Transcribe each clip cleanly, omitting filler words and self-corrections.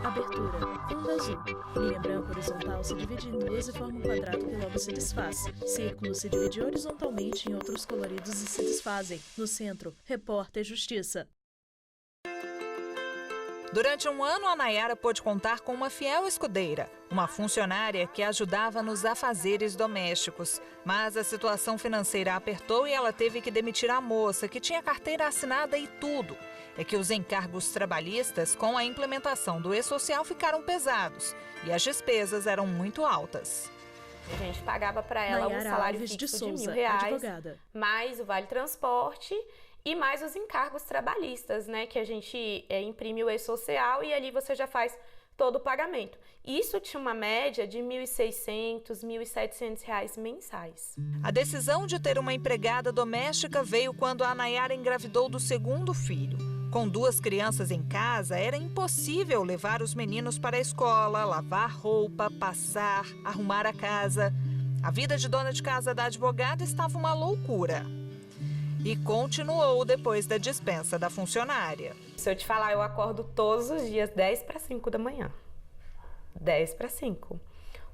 Abertura. Fundo azul. Linha branca horizontal se divide em duas e forma um quadrado que logo se desfaz. Círculo se divide horizontalmente em outros coloridos e se desfazem. No centro, repórter Justiça. Durante um ano, a Nayara pôde contar com uma fiel escudeira, uma funcionária que ajudava nos afazeres domésticos. Mas a situação financeira apertou e ela teve que demitir a moça, que tinha carteira assinada e tudo. É que os encargos trabalhistas com a implementação do E-Social ficaram pesados e as despesas eram muito altas. A gente pagava para ela Nayara um salário Alves fixo de Souza, de R$1.000, advogada. mais o vale transporte e mais os encargos trabalhistas, né? Que a gente imprime o E-Social e ali você já faz todo o pagamento. Isso tinha uma média de R$ 1.600, R$ 1.700 mensais. A decisão de ter uma empregada doméstica veio quando a Nayara engravidou do segundo filho. Com 2 crianças em casa, era impossível levar os meninos para a escola, lavar roupa, passar, arrumar a casa. A vida de dona de casa da advogada estava uma loucura. E continuou depois da dispensa da funcionária. Se eu te falar, eu acordo todos os dias 10:45 da manhã. 10:45.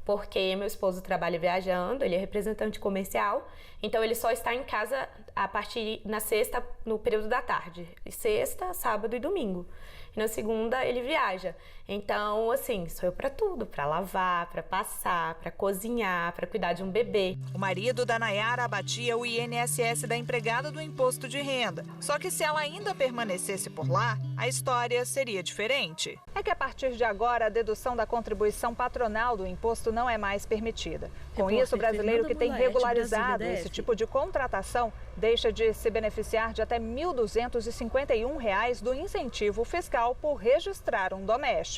Porque meu esposo trabalha viajando, ele é representante comercial, então ele só está em casa a partir na sexta, no período da tarde. Sexta, sábado e domingo. E na segunda ele viaja. Então, assim, sou eu para tudo, para lavar, para passar, para cozinhar, para cuidar de um bebê. O marido da Nayara abatia o INSS da empregada do imposto de renda. Só que se ela ainda permanecesse por lá, a história seria diferente. É que a partir de agora, a dedução da contribuição patronal do imposto não é mais permitida. Com isso, o brasileiro que tem regularizado esse tipo de contratação deixa de se beneficiar de até R$ 1.251 do incentivo fiscal por registrar um doméstico.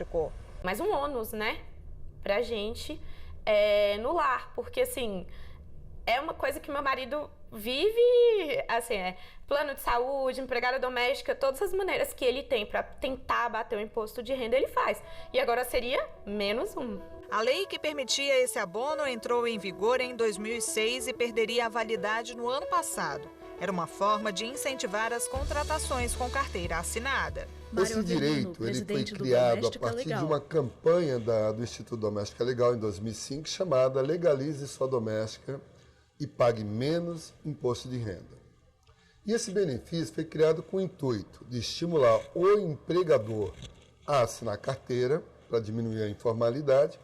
Mais um ônus, né, pra gente no lar, porque assim, é uma coisa que meu marido vive, assim, plano de saúde, empregada doméstica, todas as maneiras que ele tem para tentar bater o imposto de renda, ele faz. E agora seria menos um. A lei que permitia esse abono entrou em vigor em 2006 e perderia a validade no ano passado. Era uma forma de incentivar as contratações com carteira assinada. Esse direito ele foi criado a partir de uma campanha do Instituto Doméstica Legal em 2005, chamada Legalize Sua Doméstica e Pague Menos Imposto de Renda. E esse benefício foi criado com o intuito de estimular o empregador a assinar carteira, para diminuir a informalidade,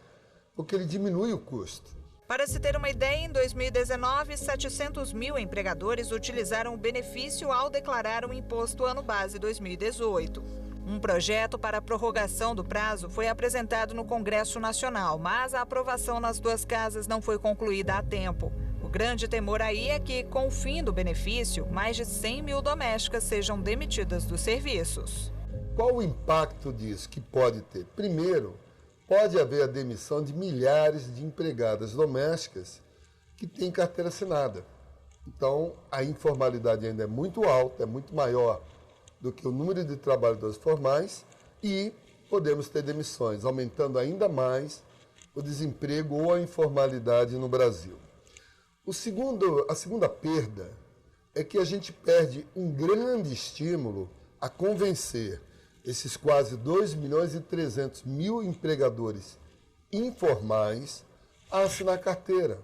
porque ele diminui o custo. Para se ter uma ideia, em 2019, 700 mil empregadores utilizaram o benefício ao declarar o imposto ano base 2018. Um projeto para a prorrogação do prazo foi apresentado no Congresso Nacional, mas a aprovação nas 2 casas não foi concluída a tempo. O grande temor aí é que, com o fim do benefício, mais de 100 mil domésticas sejam demitidas dos serviços. Qual o impacto disso que pode ter? Primeiro, pode haver a demissão de milhares de empregadas domésticas que têm carteira assinada. Então, a informalidade ainda é muito alta, é muito maior do que o número de trabalhadores formais e podemos ter demissões, aumentando ainda mais o desemprego ou a informalidade no Brasil. A segunda perda é que a gente perde um grande estímulo a convencer esses quase 2.300.000 empregadores informais a assinar carteira,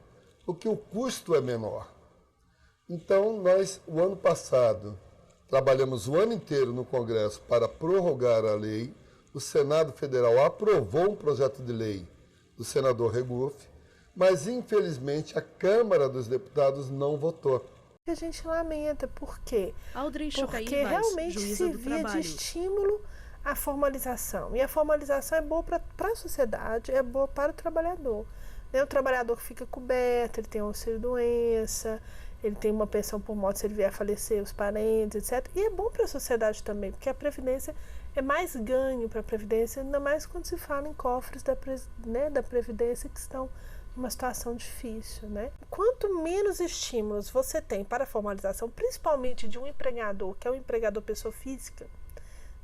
porque o custo é menor. Então, nós, o ano passado, trabalhamos o ano inteiro no Congresso para prorrogar a lei. O Senado Federal aprovou um projeto de lei do senador Regufe, mas, infelizmente, a Câmara dos Deputados não votou. A gente lamenta, por quê? Porque realmente servia de estímulo à formalização. E a formalização é boa para a sociedade, é boa para o trabalhador. O trabalhador fica coberto, ele tem auxílio-doença, ele tem uma pensão por morte se ele vier a falecer, os parentes, etc. E é bom para a sociedade também, porque a Previdência é mais ganho para a Previdência, ainda mais quando se fala em cofres da Previdência que estão numa situação difícil, né? Quanto menos estímulos você tem para a formalização, principalmente de um empregador, que é um empregador pessoa física,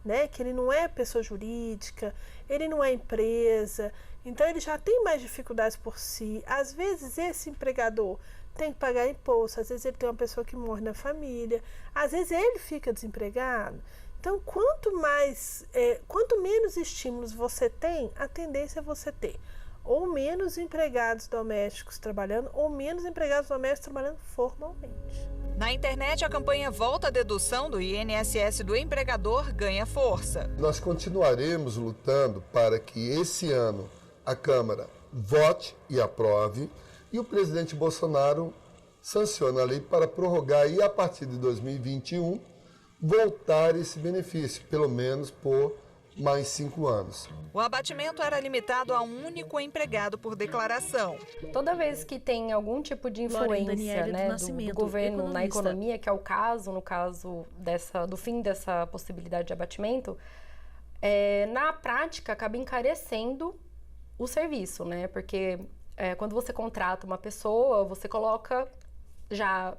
né? Que ele não é pessoa jurídica, ele não é empresa, então ele já tem mais dificuldades por si. Às vezes esse empregador tem que pagar imposto, às vezes ele tem uma pessoa que morre na família, às vezes ele fica desempregado. Então, quanto menos estímulos você tem, a tendência é você ter ou menos empregados domésticos trabalhando, ou menos empregados domésticos trabalhando formalmente. Na internet, a campanha Volta à Dedução do INSS do Empregador ganha força. Nós continuaremos lutando para que esse ano a Câmara vote e aprove e o presidente Bolsonaro sancione a lei para prorrogar e, a partir de 2021, voltar esse benefício, pelo menos por mais 5 anos. O abatimento era limitado a um único empregado por declaração. Toda vez que tem algum tipo de influência, né, do governo na economia, que é o caso, no caso do fim dessa possibilidade de abatimento, na prática acaba encarecendo o serviço, né? Porque quando você contrata uma pessoa, você coloca já,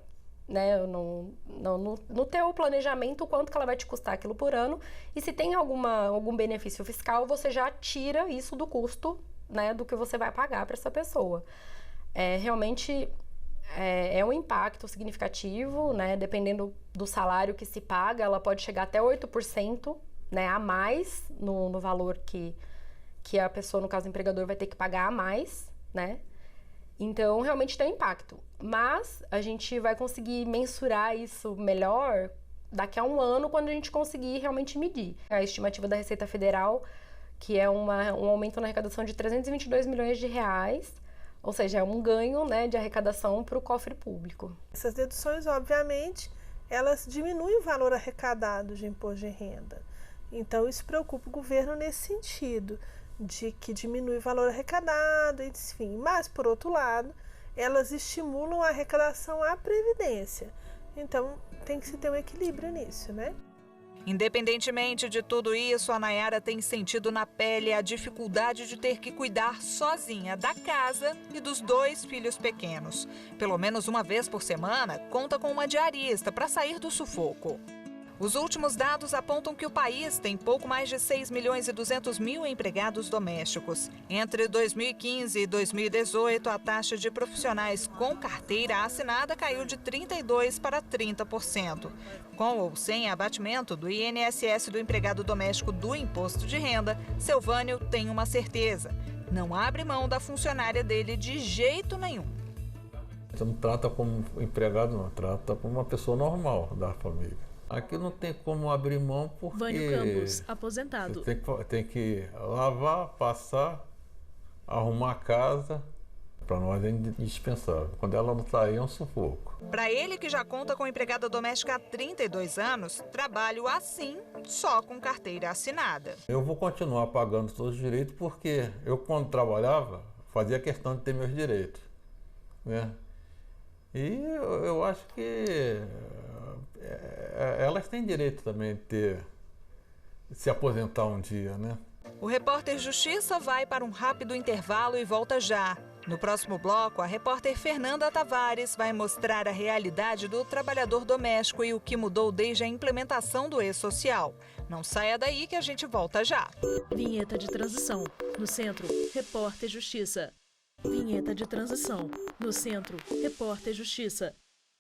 né, no teu planejamento o quanto que ela vai te custar aquilo por ano, e se tem algum benefício fiscal, você já tira isso do custo, né, do que você vai pagar para essa pessoa. Realmente é um impacto significativo, né, dependendo do salário que se paga, ela pode chegar até 8%, né, a mais no valor que a pessoa, no caso o empregador, vai ter que pagar a mais, né? Então, realmente tem um impacto. Mas a gente vai conseguir mensurar isso melhor daqui a um ano, quando a gente conseguir realmente medir. A estimativa da Receita Federal, que é um aumento na arrecadação de 322 milhões de reais, ou seja, é um ganho, né, de arrecadação para o cofre público. Essas deduções, obviamente, elas diminuem o valor arrecadado de imposto de renda. Então, isso preocupa o governo nesse sentido, de que diminui o valor arrecadado, enfim. Mas, por outro lado, elas estimulam a arrecadação à Previdência. Então, tem que se ter um equilíbrio nisso, né? Independentemente de tudo isso, a Nayara tem sentido na pele a dificuldade de ter que cuidar sozinha da casa e dos 2 filhos pequenos. Pelo menos uma vez por semana, conta com uma diarista para sair do sufoco. Os últimos dados apontam que o país tem pouco mais de 6.200.000 empregados domésticos. Entre 2015 e 2018, a taxa de profissionais com carteira assinada caiu de 32% para 30%. Com ou sem abatimento do INSS do empregado doméstico do imposto de renda, Silvânio tem uma certeza: não abre mão da funcionária dele de jeito nenhum. Você não trata como empregado, não, trata como uma pessoa normal da família. Aqui não tem como abrir mão porque Vânio Campos, aposentado. Tem que lavar, passar, arrumar a casa. Para nós é indispensável. Quando ela não está aí, é um sufoco. Para ele, que já conta com empregada doméstica há 32 anos, trabalho assim, só com carteira assinada. Eu vou continuar pagando todos os direitos porque eu, quando trabalhava, fazia questão de ter meus direitos, né? E eu acho que elas têm direito também de se aposentar um dia, né? O repórter Justiça vai para um rápido intervalo e volta já. No próximo bloco, a repórter Fernanda Tavares vai mostrar a realidade do trabalhador doméstico e o que mudou desde a implementação do E-Social. Não saia daí que a gente volta já. Vinheta de transição. No centro, repórter Justiça. Vinheta de transição. No centro, repórter Justiça.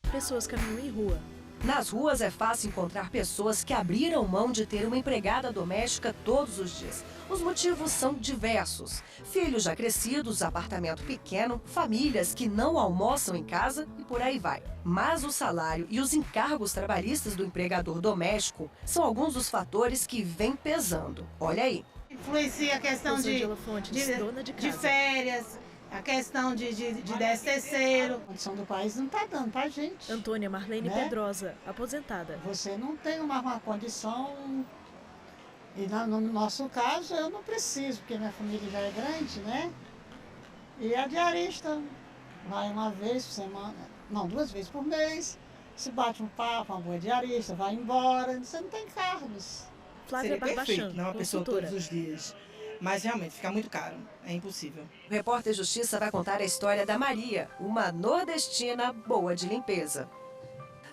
Pessoas caminham em rua. Nas ruas é fácil encontrar pessoas que abriram mão de ter uma empregada doméstica todos os dias. Os motivos são diversos. Filhos já crescidos, apartamento pequeno, famílias que não almoçam em casa e por aí vai. Mas o salário e os encargos trabalhistas do empregador doméstico são alguns dos fatores que vêm pesando. Olha aí. Influencia a questão de férias, a questão de 10º. A condição do país não está dando para a gente. Antônia Marlene Pedrosa, aposentada. Você não tem uma condição, e no nosso caso eu não preciso, porque minha família já é grande, né? E a diarista vai uma vez por semana, não, 2 vezes por mês, se bate um papo, uma boa diarista, vai embora, você não tem cargos. Flávia Barbachan, não é uma pessoa todos os dias. Mas realmente fica muito caro, é impossível. O repórter Justiça vai contar a história da Maria, uma nordestina boa de limpeza.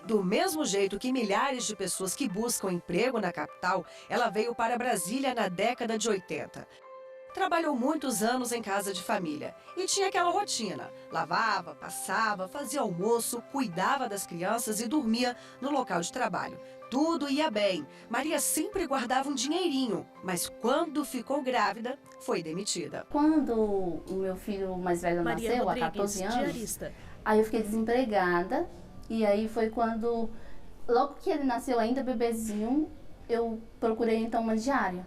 Do mesmo jeito que milhares de pessoas que buscam emprego na capital, ela veio para Brasília na década de 80. Trabalhou muitos anos em casa de família e tinha aquela rotina. Lavava, passava, fazia almoço, cuidava das crianças e dormia no local de trabalho. Tudo ia bem. Maria sempre guardava um dinheirinho, mas quando ficou grávida, foi demitida. Quando o meu filho mais velho nasceu, há 14 anos, diarista. Aí eu fiquei desempregada e aí foi quando, logo que ele nasceu, ainda bebezinho, eu procurei então uma diária.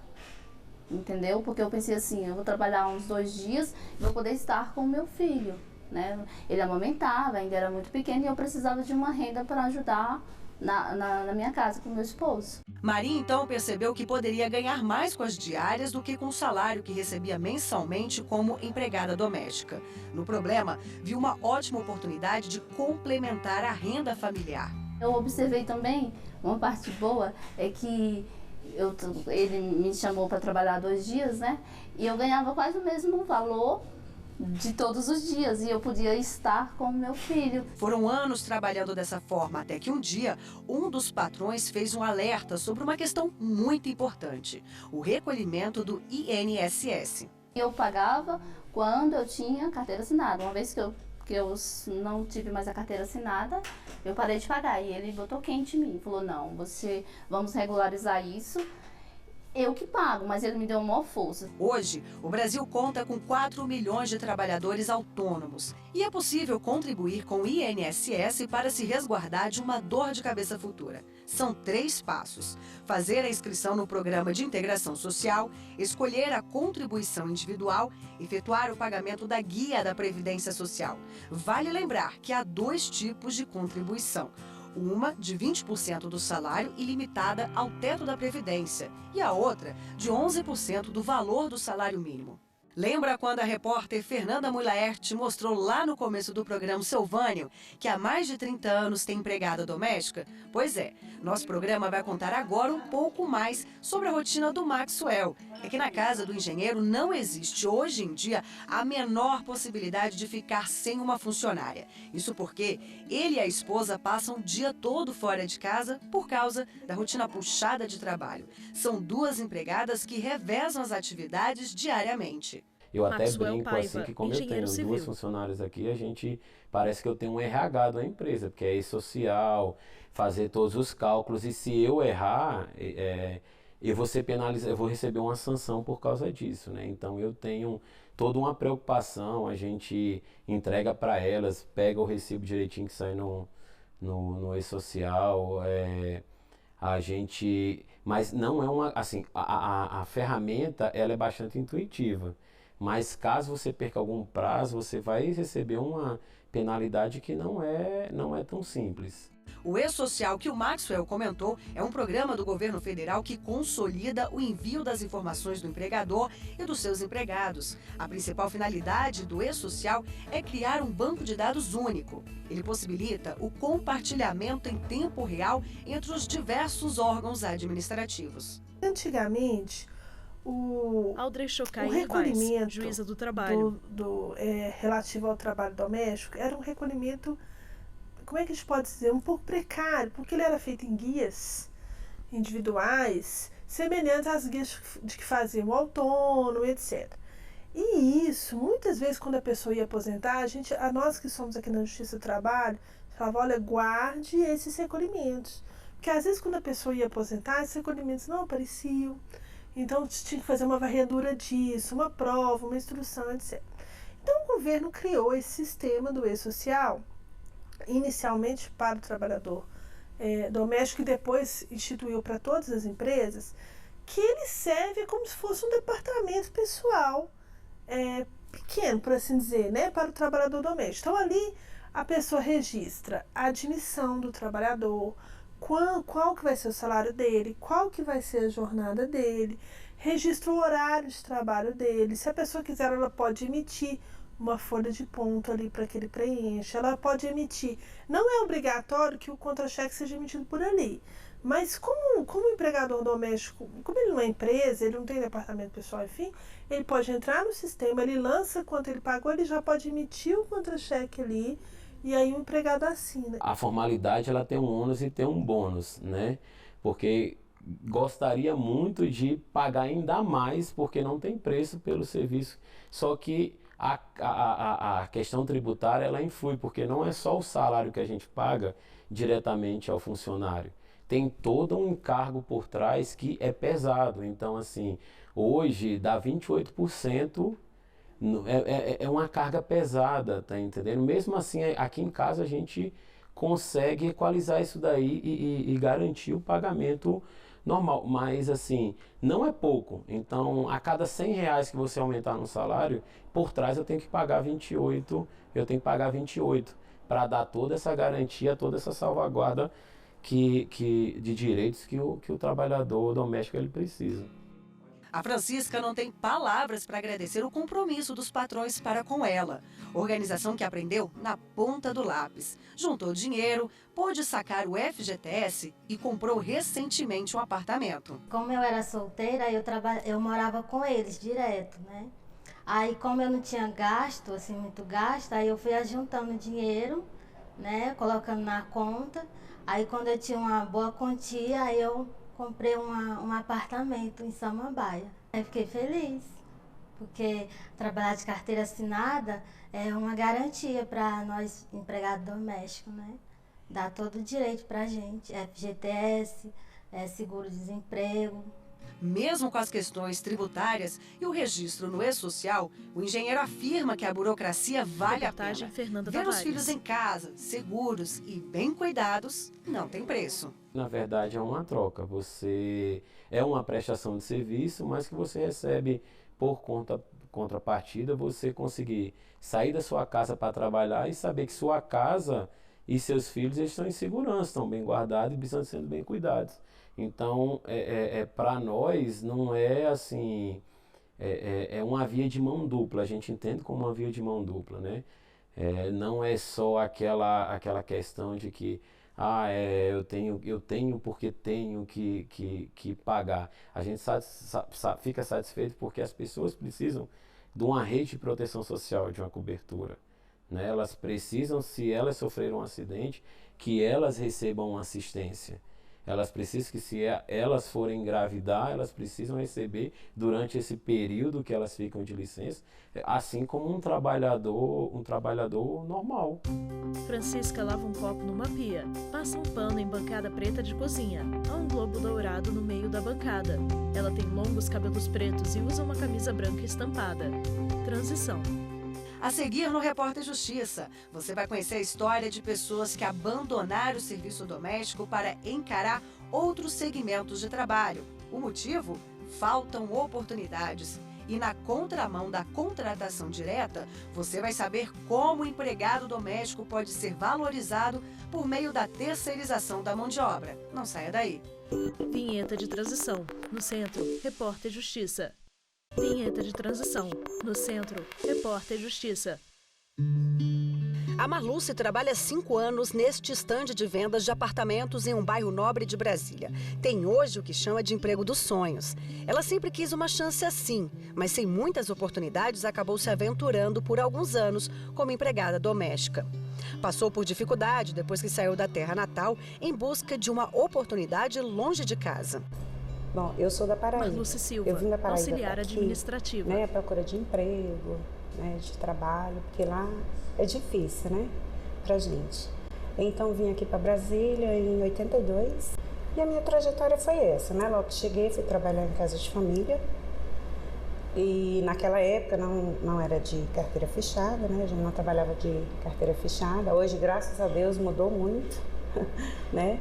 Entendeu? Porque eu pensei assim, eu vou trabalhar uns 2 dias e vou poder estar com o meu filho, né? Ele amamentava, ainda era muito pequeno e eu precisava de uma renda para ajudar na minha casa com o meu esposo. Maria então percebeu que poderia ganhar mais com as diárias do que com o salário que recebia mensalmente como empregada doméstica. No problema, viu uma ótima oportunidade de complementar a renda familiar. Eu observei também, uma parte boa é que ele me chamou para trabalhar 2 dias, né? E eu ganhava quase o mesmo valor de todos os dias e eu podia estar com o meu filho. Foram anos trabalhando dessa forma, até que um dia, um dos patrões fez um alerta sobre uma questão muito importante: o recolhimento do INSS. Eu pagava quando eu tinha carteira assinada. Uma vez que eu não tive mais a carteira assinada, eu parei de pagar. E ele botou quente em mim, falou, não, vamos regularizar isso, eu que pago, mas ele me deu uma maior força. Hoje, o Brasil conta com 4 milhões de trabalhadores autônomos e é possível contribuir com o INSS para se resguardar de uma dor de cabeça futura. São 3 passos: fazer a inscrição no Programa de Integração Social, escolher a contribuição individual, efetuar o pagamento da Guia da Previdência Social. Vale lembrar que há 2 tipos de contribuição: uma de 20% do salário e limitada ao teto da Previdência, e a outra de 11% do valor do salário mínimo. Lembra quando a repórter Fernanda Mulaert mostrou lá no começo do programa Silvânio que há mais de 30 anos tem empregada doméstica? Pois é, nosso programa vai contar agora um pouco mais sobre a rotina do Maxwell. É que na casa do engenheiro não existe hoje em dia a menor possibilidade de ficar sem uma funcionária. Isso porque ele e a esposa passam o dia todo fora de casa por causa da rotina puxada de trabalho. São 2 empregadas que revezam as atividades diariamente. Eu até brinco assim que como eu tenho 2 funcionários aqui, a gente parece que eu tenho um RH da empresa, porque é e-social, fazer todos os cálculos, e se eu errar, eu vou ser penalizado, eu vou receber uma sanção por causa disso, né? Então eu tenho toda uma preocupação, a gente entrega para elas, pega o recibo direitinho que sai no e-social, a gente, mas não é uma, assim, a ferramenta ela é bastante intuitiva. Mas caso você perca algum prazo, você vai receber uma penalidade que não é tão simples. O E-Social que o Maxwell comentou é um programa do governo federal que consolida o envio das informações do empregador e dos seus empregados. A principal finalidade do E-Social é criar um banco de dados único. Ele possibilita o compartilhamento em tempo real entre os diversos órgãos administrativos. Antigamente, o recolhimento juíza do trabalho relativo ao trabalho doméstico era um recolhimento, como é que a gente pode dizer, um pouco precário, porque ele era feito em guias individuais, semelhantes às guias de que faziam o autônomo, etc. E isso, muitas vezes, quando a pessoa ia aposentar, nós que somos aqui na Justiça do Trabalho, falava, olha, guarde esses recolhimentos. Porque às vezes, quando a pessoa ia aposentar, esses recolhimentos não apareciam. Então, tinha que fazer uma varredura disso, uma prova, uma instrução, etc. Então, o governo criou esse sistema do E-Social, inicialmente para o trabalhador doméstico e depois instituiu para todas as empresas, que ele serve como se fosse um departamento pessoal pequeno, por assim dizer, né, para o trabalhador doméstico. Então, ali a pessoa registra a admissão do trabalhador, qual que vai ser o salário dele, qual que vai ser a jornada dele, registra o horário de trabalho dele. Se a pessoa quiser, ela pode emitir uma folha de ponto ali para que ele preencha, ela pode emitir. Não é obrigatório que o contra-cheque seja emitido por ali, mas como o empregador doméstico, como ele não é empresa, ele não tem departamento pessoal, enfim, ele pode entrar no sistema, ele lança quanto ele pagou, ele já pode emitir o contra-cheque ali, e aí o empregado assina. A formalidade ela tem um ônus e tem um bônus, né? Porque gostaria muito de pagar ainda mais, porque não tem preço pelo serviço. Só que a questão tributária, ela influi, porque não é só o salário que a gente paga diretamente ao funcionário. Tem todo um encargo por trás que é pesado. Então, assim, hoje dá 28%, é uma carga pesada, tá entendendo? Mesmo assim, aqui em casa a gente consegue equalizar isso daí e garantir o pagamento normal, mas assim, não é pouco. Então, a cada R$100 que você aumentar no salário, por trás eu tenho que pagar 28, para dar toda essa garantia, toda essa salvaguarda de direitos que o trabalhador doméstico ele precisa. A Francisca não tem palavras para agradecer o compromisso dos patrões para com ela. Organização que aprendeu na ponta do lápis. Juntou dinheiro, pôde sacar o FGTS e comprou recentemente um apartamento. Como eu era solteira, eu morava com eles direto, né? Aí, como eu não tinha gasto, assim, muito gasto, aí eu fui ajuntando dinheiro, né? Colocando na conta. Aí, quando eu tinha uma boa quantia, aí eu comprei um apartamento em Samambaia. Eu fiquei feliz, porque trabalhar de carteira assinada é uma garantia para nós, empregados domésticos, né? Dá todo o direito para a gente, FGTS, seguro-desemprego. Mesmo com as questões tributárias e o registro no E-Social, o engenheiro afirma que a burocracia vale a pena. Ver os filhos em casa, seguros e bem cuidados, não tem preço. Na verdade, é uma troca. Você é uma prestação de serviço, mas que você recebe por contrapartida, você conseguir sair da sua casa para trabalhar e saber que sua casa e seus filhos estão em segurança, estão bem guardados e estão sendo bem cuidados. Então, para nós, não é assim, é uma via de mão dupla, a gente entende como uma via de mão dupla, né? Não é só aquela questão de que, eu tenho porque tenho que pagar. A gente fica satisfeito porque as pessoas precisam de uma rede de proteção social, de uma cobertura, né? Elas precisam, se elas sofreram um acidente, que elas recebam uma assistência. Elas precisam que, se elas forem engravidar, elas precisam receber durante esse período que elas ficam de licença, assim como um trabalhador normal. Francisca lava um copo numa pia, passa um pano em bancada preta de cozinha. Há um globo dourado no meio da bancada. Ela tem longos cabelos pretos e usa uma camisa branca estampada. Transição. A seguir no Repórter Justiça, você vai conhecer a história de pessoas que abandonaram o serviço doméstico para encarar outros segmentos de trabalho. O motivo? Faltam oportunidades. E na contramão da contratação direta, você vai saber como o empregado doméstico pode ser valorizado por meio da terceirização da mão de obra. Não saia daí. Vinheta de transição. No centro, Repórter Justiça. Vinheta de transição. No centro, Repórter Justiça. A Marluce trabalha há 5 anos neste estande de vendas de apartamentos em um bairro nobre de Brasília. Tem hoje o que chama de emprego dos sonhos. Ela sempre quis uma chance assim, mas sem muitas oportunidades acabou se aventurando por alguns anos como empregada doméstica. Passou por dificuldade depois que saiu da terra natal em busca de uma oportunidade longe de casa. Bom, eu sou da Paraíba. Marluce Silva, eu vim da Paraíba auxiliar administrativa. Né, à procura de emprego, né, de trabalho, porque lá é difícil, né, pra gente. Então vim aqui para Brasília em 82 e a minha trajetória foi essa, né? Logo que cheguei, fui trabalhar em casa de família e naquela época não era de carteira fechada, né? A gente não trabalhava de carteira fechada. Hoje, graças a Deus, mudou muito, né?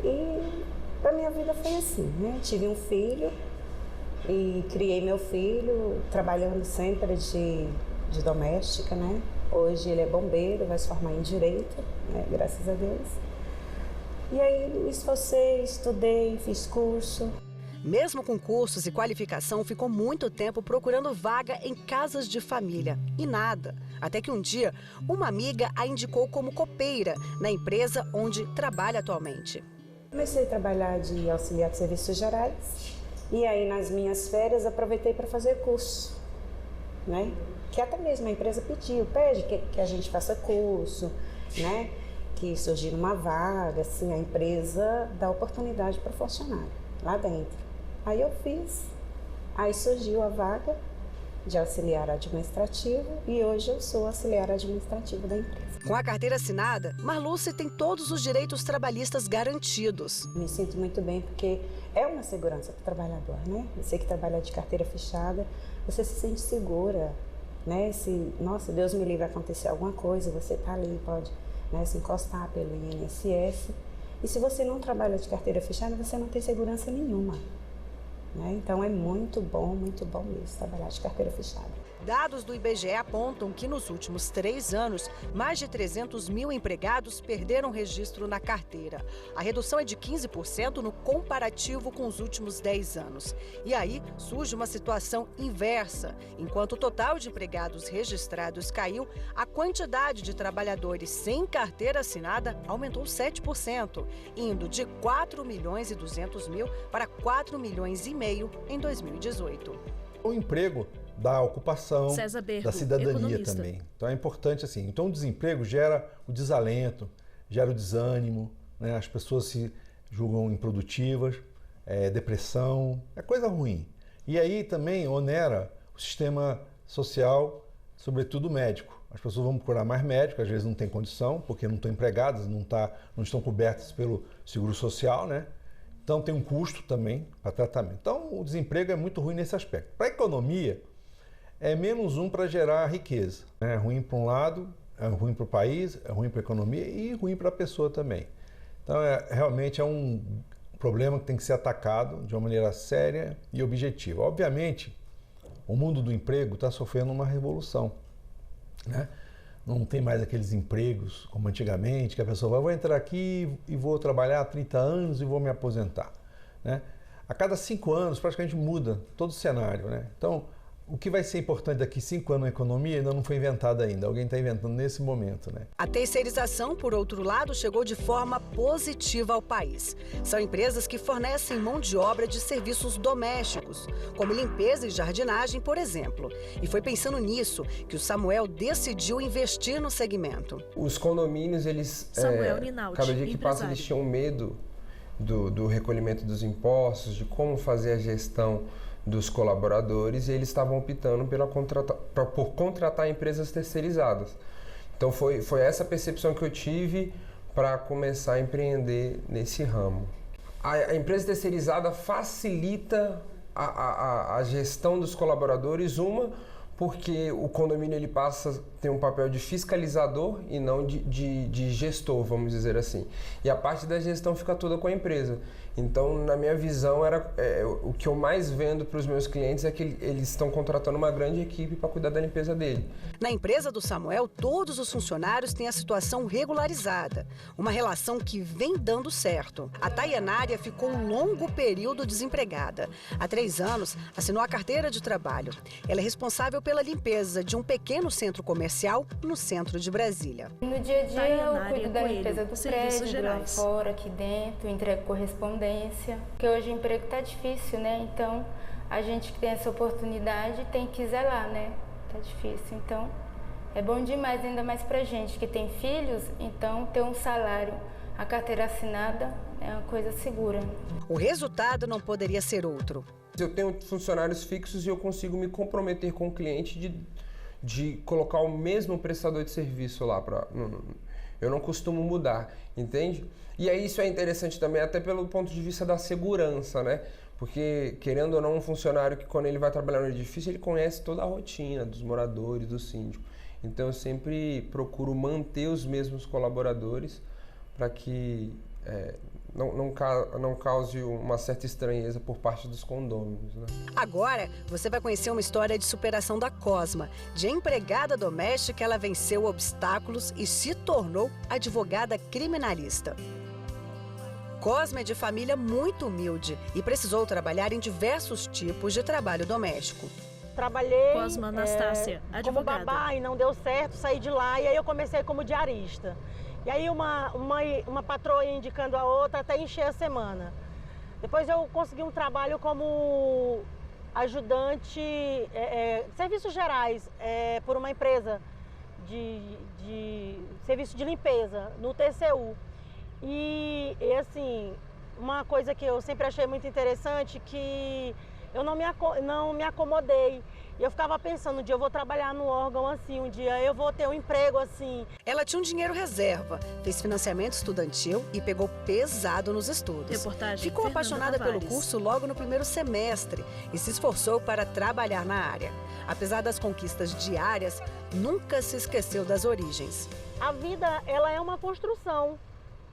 E a minha vida foi assim, né? Tive um filho e criei meu filho trabalhando sempre de doméstica, né? Hoje ele é bombeiro, vai se formar em Direito, né? Graças a Deus. E aí me esforcei, estudei, fiz curso. Mesmo com cursos e qualificação, ficou muito tempo procurando vaga em casas de família. E nada. Até que um dia, uma amiga a indicou como copeira na empresa onde trabalha atualmente. Comecei a trabalhar de auxiliar de serviços gerais e aí nas minhas férias aproveitei para fazer curso, né? Que até mesmo a empresa pede que a gente faça curso, né? Que surgir uma vaga, assim, a empresa dá oportunidade para o funcionário. lá dentro. Aí eu fiz, aí surgiu a vaga de auxiliar administrativo e hoje eu sou auxiliar administrativo da empresa. Com a carteira assinada, Marluce tem todos os direitos trabalhistas garantidos. Me sinto muito bem porque é uma segurança para o trabalhador, né? Você que trabalha de carteira fechada, você se sente segura, né? Se, nossa, Deus me livre, acontecer alguma coisa, você tá ali, pode, né, se encostar pelo INSS. E se você não trabalha de carteira fechada, você não tem segurança nenhuma. Né? Então é muito bom mesmo trabalhar de carteira fechada. Dados do IBGE apontam que nos últimos 3 anos, mais de 300 mil empregados perderam registro na carteira. A redução é de 15% no comparativo com os últimos 10 anos. E aí surge uma situação inversa. Enquanto o total de empregados registrados caiu, a quantidade de trabalhadores sem carteira assinada aumentou 7%, indo de 4 milhões e 200 mil para 4 milhões e meio em 2018. O emprego da ocupação, Bergo, da cidadania economista. também. Então é importante assim. Então o desemprego gera o desalento, gera o desânimo, né? As pessoas se julgam improdutivas, depressão, é coisa ruim. E aí também onera o sistema social, sobretudo médico. As pessoas vão procurar mais médico, às vezes não tem condição, porque não estão empregadas, não estão cobertas pelo seguro social, né? Então tem um custo também para tratamento. Então o desemprego é muito ruim nesse aspecto. Para a economia, é menos um para gerar riqueza. É ruim para um lado, é ruim para o país, é ruim para a economia e ruim para a pessoa também. Então realmente é um problema que tem que ser atacado de uma maneira séria e objetiva. Obviamente, o mundo do emprego está sofrendo uma revolução, né? Não tem mais aqueles empregos como antigamente, que a pessoa vai, vou entrar aqui e vou trabalhar há 30 anos e vou me aposentar, né? A cada 5 anos praticamente muda todo o cenário, né? Então, o que vai ser importante daqui 5 anos na economia ainda não foi inventado ainda. Alguém está inventando nesse momento, né? A terceirização, por outro lado, chegou de forma positiva ao país. São empresas que fornecem mão de obra de serviços domésticos, como limpeza e jardinagem, por exemplo. E foi pensando nisso que o Samuel decidiu investir no segmento. Os condomínios, eles, cada dia que passa, eles tinham medo do recolhimento dos impostos, de como fazer a gestão dos colaboradores, e eles estavam optando por contratar empresas terceirizadas. Então foi essa percepção que eu tive para começar a empreender nesse ramo. A empresa terceirizada facilita a gestão dos colaboradores, porque o condomínio ele passa a ter um papel de fiscalizador e não de gestor, vamos dizer assim. E a parte da gestão fica toda com a empresa. Então, na minha visão, o que eu mais vendo para os meus clientes é que eles estão contratando uma grande equipe para cuidar da limpeza dele. Na empresa do Samuel, todos os funcionários têm a situação regularizada, uma relação que vem dando certo. A Tayanária ficou um longo período desempregada. Há 3 anos, assinou a carteira de trabalho. Ela é responsável pela limpeza de um pequeno centro comercial no centro de Brasília. No dia a dia, eu cuido da limpeza do prédio, lá fora, aqui dentro, entrego correspondência. Porque hoje o emprego tá difícil, né? Então, a gente que tem essa oportunidade tem que zelar, né? Tá difícil. Então, é bom demais, ainda mais pra gente que tem filhos, então ter um salário, a carteira assinada é uma coisa segura. O resultado não poderia ser outro. Eu tenho funcionários fixos e eu consigo me comprometer com o cliente de colocar o mesmo prestador de serviço lá. Eu não costumo mudar, entende? E aí isso é interessante também até pelo ponto de vista da segurança, né? Porque, querendo ou não, um funcionário que quando ele vai trabalhar no edifício, ele conhece toda a rotina dos moradores, do síndico. Então eu sempre procuro manter os mesmos colaboradores para que não cause uma certa estranheza por parte dos condôminos, né? Agora, você vai conhecer uma história de superação da Cosma. De empregada doméstica, ela venceu obstáculos e se tornou advogada criminalista. Cosma é de família muito humilde e precisou trabalhar em diversos tipos de trabalho doméstico. Trabalhei Cosma Anastácia, como babá e não deu certo, saí de lá e aí eu comecei como diarista. E aí uma patroa indicando a outra até encher a semana. Depois eu consegui um trabalho como ajudante, serviços gerais, por uma empresa de serviço de limpeza, no TCU. E assim, uma coisa que eu sempre achei muito interessante, que eu não me acomodei. E eu ficava pensando, um dia eu vou trabalhar num órgão assim, um dia eu vou ter um emprego assim. Ela tinha um dinheiro reserva, fez financiamento estudantil e pegou pesado nos estudos. Reportagem Ficou apaixonada pelo curso logo no primeiro semestre e se esforçou para trabalhar na área. Apesar das conquistas diárias, nunca se esqueceu das origens. A vida, ela é uma construção.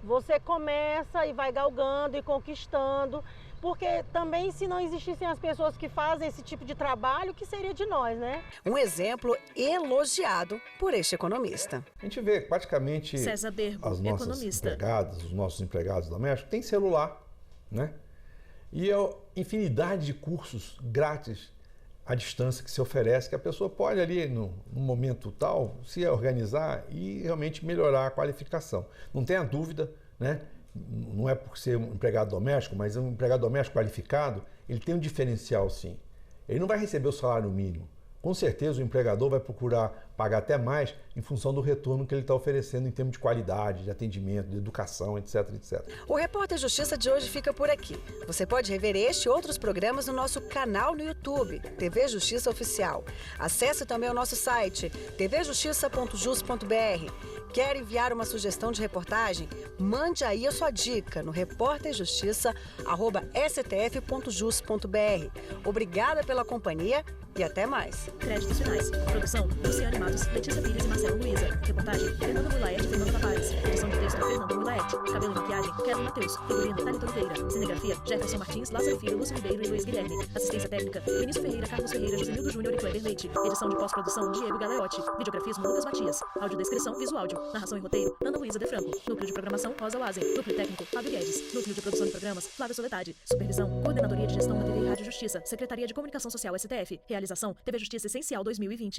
Você começa e vai galgando e conquistando. Porque também, se não existissem as pessoas que fazem esse tipo de trabalho, o que seria de nós, né? Um exemplo elogiado por este economista. A gente vê praticamente César Dergo, as nossas economista. empregadas, os nossos empregados domésticos têm celular, né? E a infinidade de cursos grátis à distância que se oferece, que a pessoa pode ali, no momento tal, se organizar e realmente melhorar a qualificação. Não tenha dúvida, né? Não é por ser um empregado doméstico, mas um empregado doméstico qualificado, ele tem um diferencial sim. Ele não vai receber o salário mínimo. Com certeza o empregador vai procurar pagar até mais em função do retorno que ele está oferecendo em termos de qualidade, de atendimento, de educação, etc, etc. O Repórter Justiça de hoje fica por aqui. Você pode rever este e outros programas no nosso canal no YouTube, TV Justiça Oficial. Acesse também o nosso site, tvjustiça.jus.br. Quer enviar uma sugestão de reportagem? Mande aí a sua dica no repórterjustiça@stf.jus.br. Obrigada pela companhia e até mais. Créditos finais. Produção: Luciane Matos, Letícia Pires e Marcelo Luiza. Reportagem: Fernando Mulaete e Fernando Tavares. Edição de texto: Fernando Mulaete. Cabelo e maquiagem: Kevin Matheus. Figurino: Thalita Oliveira. Cinegrafia: Jefferson Martins, Lázaro Filho, Lúcio Ribeiro e Luiz Guilherme. Assistência técnica: Vinícius Ferreira, Carlos Ferreira, Josenildo Júnior e Kleber Leite. Edição de pós-produção: Diego Galeotti. Videografismo: Lucas Matias. Audiodescrição: Visuáudio. Narração e roteiro: Ana Luísa De Franco. Núcleo de programação: Rosa Wazen. Núcleo técnico: Fábio Guedes. Núcleo de produção de programas: Flávio Soledade. Supervisão: Coordenadoria de Gestão da TV e Rádio Justiça. Secretaria de Comunicação Social STF. Realização: TV Justiça Essencial 2020.